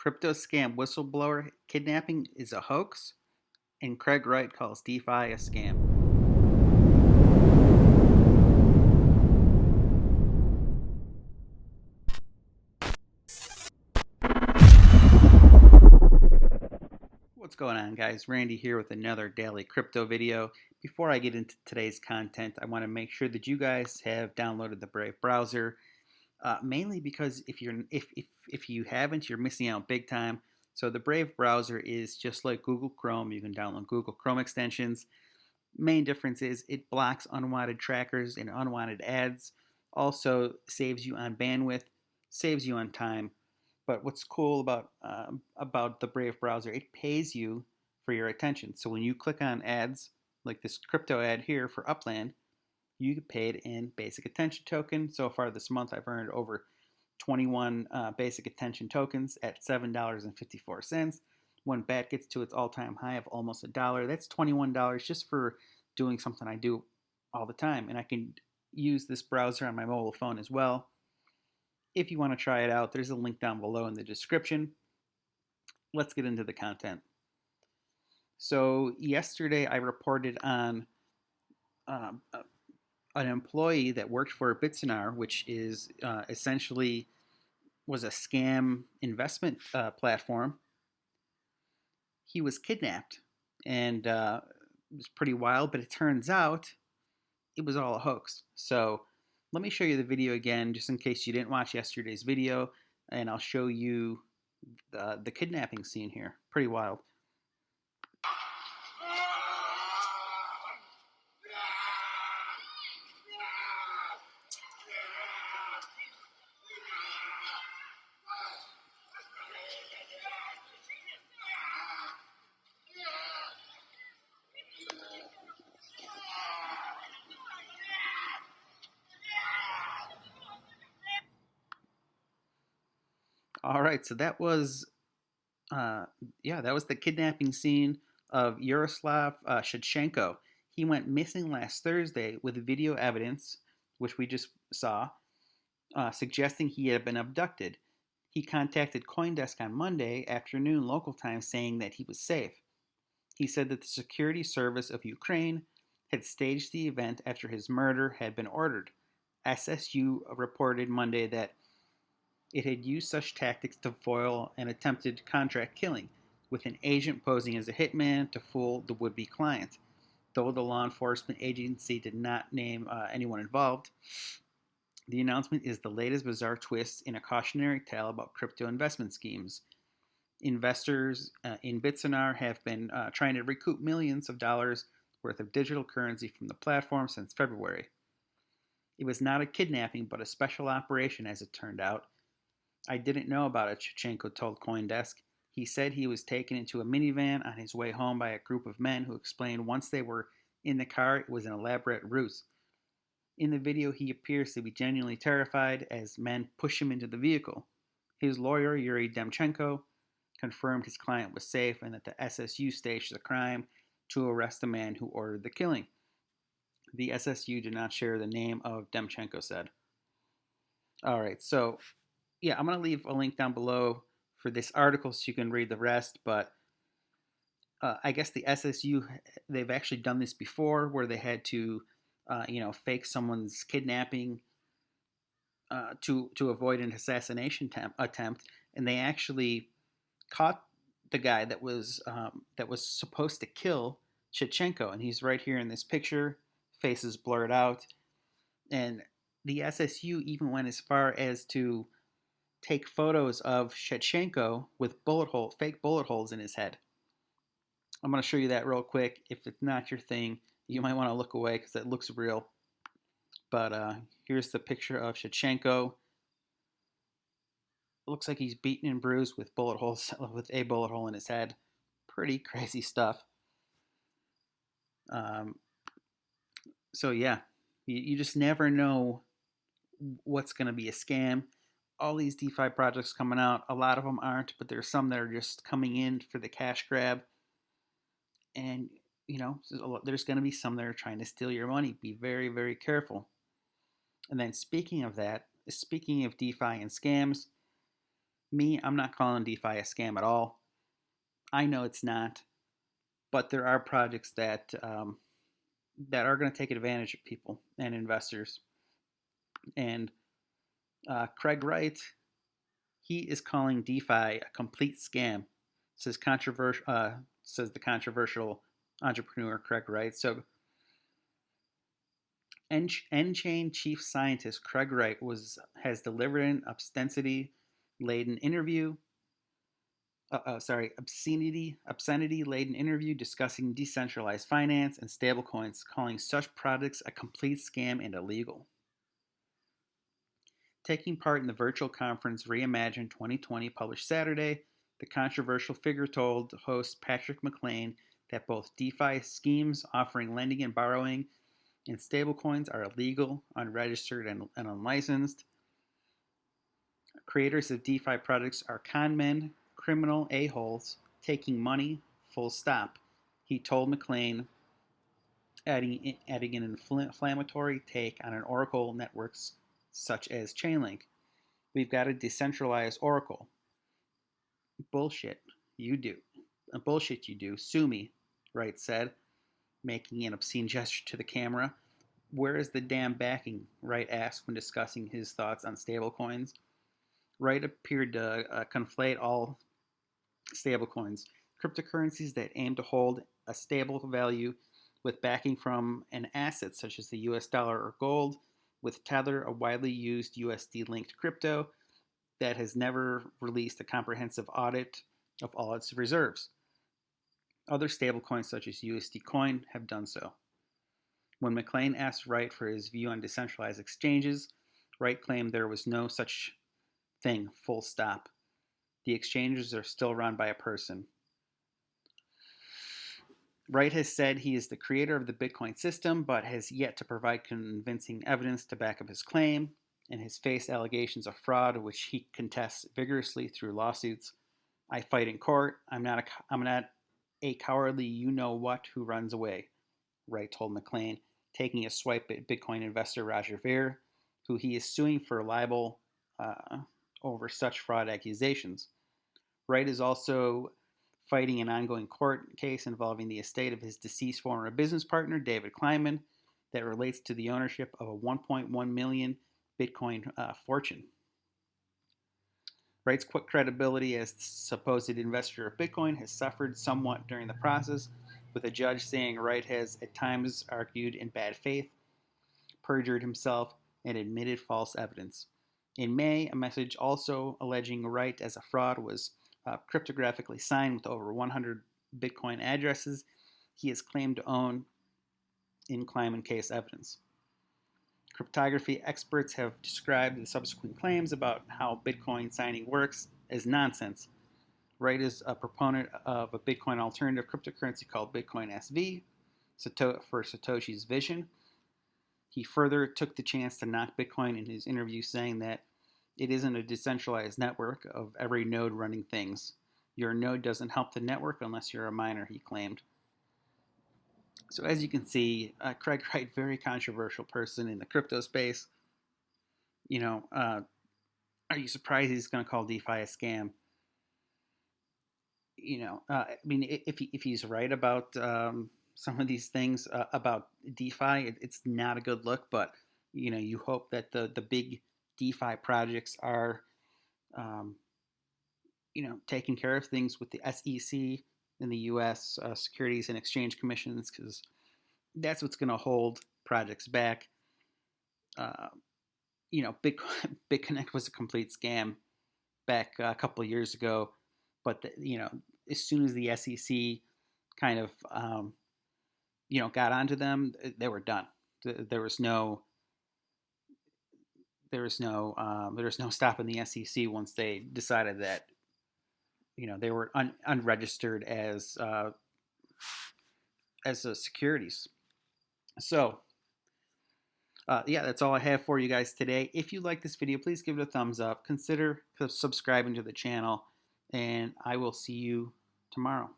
Crypto scam whistleblower kidnapping is a hoax, and Craig Wright calls DeFi a scam. What's going on, guys? Randy here with another daily crypto video. Before I get into today's content, I want to make sure that you guys have downloaded the Brave browser. Mainly because if you haven't, you're missing out big time. So the Brave browser is just like Google Chrome. You can download Google Chrome extensions. Main difference is it blocks unwanted trackers and unwanted ads. Also saves you on bandwidth, saves you on time. But what's cool about the Brave browser, it pays you for your attention. So when you click on ads, like this crypto ad here for Upland, you get paid in basic attention token. So far this month, I've earned over 21 basic attention tokens at $7.54. When BAT gets to its all-time high of almost $1, that's $21 just for doing something I do all the time. And I can use this browser on my mobile phone as well. If you want to try it out, there's a link down below in the description. Let's get into the content. So yesterday I reported on an employee that worked for Bitsonar, which is essentially was a scam investment platform. He was kidnapped, and it was pretty wild, but it turns out it was all a hoax. So let me show you the video again, just in case you didn't watch yesterday's video, and I'll show you the kidnapping scene here. Pretty wild. All right, so that was that was the kidnapping scene of Yaroslav Shtadchenko. He went missing last Thursday with video evidence, which we just saw, suggesting he had been abducted. He contacted Coindesk on Monday afternoon local time saying that he was safe. He said that the security service of Ukraine had staged the event after his murder had been ordered. SSU reported Monday that it had used such tactics to foil an attempted contract killing, with an agent posing as a hitman to fool the would-be client. Though the law enforcement agency did not name anyone involved, the announcement is the latest bizarre twist in a cautionary tale about crypto investment schemes. Investors in Bitsonar have been trying to recoup millions of dollars worth of digital currency from the platform since February. It was not a kidnapping, but a special operation, as it turned out. I didn't know about it, Shtadchenko told Coindesk. He said he was taken into a minivan on his way home by a group of men who explained once they were in the car it was an elaborate ruse. In the video, he appears to be genuinely terrified as men push him into the vehicle. His lawyer, Yuri Demchenko, confirmed his client was safe and that the SSU staged the crime to arrest the man who ordered the killing. The SSU did not share the name of Demchenko said. All right, so yeah, I'm going to leave a link down below for this article so you can read the rest, but I guess the SSU, they've actually done this before where they had to, fake someone's kidnapping to avoid an assassination attempt, and they actually caught the guy that was supposed to kill Shtadchenko, and he's right here in this picture, face is blurred out, and the SSU even went as far as to take photos of Shtadchenko with fake bullet holes in his head. I'm going to show you that real quick. If it's not your thing, you might want to look away because it looks real. But here's the picture of Shtadchenko. It looks like he's beaten and bruised with bullet holes, with a bullet hole in his head. Pretty crazy stuff. So yeah, you just never know what's going to be a scam. All these DeFi projects coming out, a lot of them aren't, but there's some that are just coming in for the cash grab. And, there's going to be some that are trying to steal your money. Be very, very careful. And then speaking of DeFi and scams, Me, I'm not calling DeFi a scam at all. I know it's not, but there are projects that are going to take advantage of people and investors. And Craig Wright, he is calling DeFi a complete scam. Says the controversial entrepreneur Craig Wright. So N-Chain chief scientist Craig Wright has delivered an obscenity-laden interview. Obscenity-laden interview discussing decentralized finance and stablecoins, calling such products a complete scam and illegal. Taking part in the virtual conference Reimagine 2020 published Saturday, the controversial figure told host Patrick McLean that both DeFi schemes offering lending and borrowing and stablecoins are illegal, unregistered, and unlicensed. Creators of DeFi products are con men, criminal a-holes, taking money, full stop, he told McLean, adding an inflammatory take on an Oracle networks such as Chainlink. We've got a decentralized Oracle. Bullshit, you do. Bullshit, you do. Sue me, Wright said, making an obscene gesture to the camera. Where is the damn backing? Wright asked when discussing his thoughts on stablecoins. Wright appeared to conflate all stablecoins, cryptocurrencies that aim to hold a stable value with backing from an asset such as the US dollar or gold, with Tether, a widely used USD-linked crypto that has never released a comprehensive audit of all its reserves. Other stablecoins such as USD Coin have done so. When McLean asked Wright for his view on decentralized exchanges, Wright claimed there was no such thing, full stop. The exchanges are still run by a person. Wright has said he is the creator of the Bitcoin system, but has yet to provide convincing evidence to back up his claim, and has faced allegations of fraud, which he contests vigorously through lawsuits. I fight in court. I'm not a cowardly you-know-what who runs away, Wright told McLean, taking a swipe at Bitcoin investor Roger Ver, who he is suing for libel over such fraud accusations. Wright is also fighting an ongoing court case involving the estate of his deceased former business partner, David Kleinman, that relates to the ownership of a 1.1 million Bitcoin fortune. Wright's quick credibility as the supposed investor of Bitcoin has suffered somewhat during the process, with a judge saying Wright has at times argued in bad faith, perjured himself, and admitted false evidence. In May, a message also alleging Wright as a fraud was cryptographically signed with over 100 Bitcoin addresses he has claimed to own in Kleinman case evidence. Cryptography experts have described the subsequent claims about how Bitcoin signing works as nonsense. Wright is a proponent of a Bitcoin alternative cryptocurrency called Bitcoin SV for Satoshi's vision. He further took the chance to knock Bitcoin in his interview, saying that it isn't a decentralized network of every node running things. Your node doesn't help the network unless you're a miner, he claimed. So as you can see, Craig Wright, very controversial person in the crypto space. Are you surprised he's going to call DeFi a scam? If he's right about some of these things about DeFi, it's not a good look. But you hope that the big DeFi projects are, taking care of things with the SEC in the U.S. Securities and Exchange Commissions, because that's what's going to hold projects back. BitConnect was a complete scam back a couple of years ago, but as soon as the SEC kind of got onto them, they were done. There was no stopping the SEC once they decided that they were unregistered as securities. So that's all I have for you guys today. If you like this video, please give it a thumbs up. Consider subscribing to the channel, and I will see you tomorrow.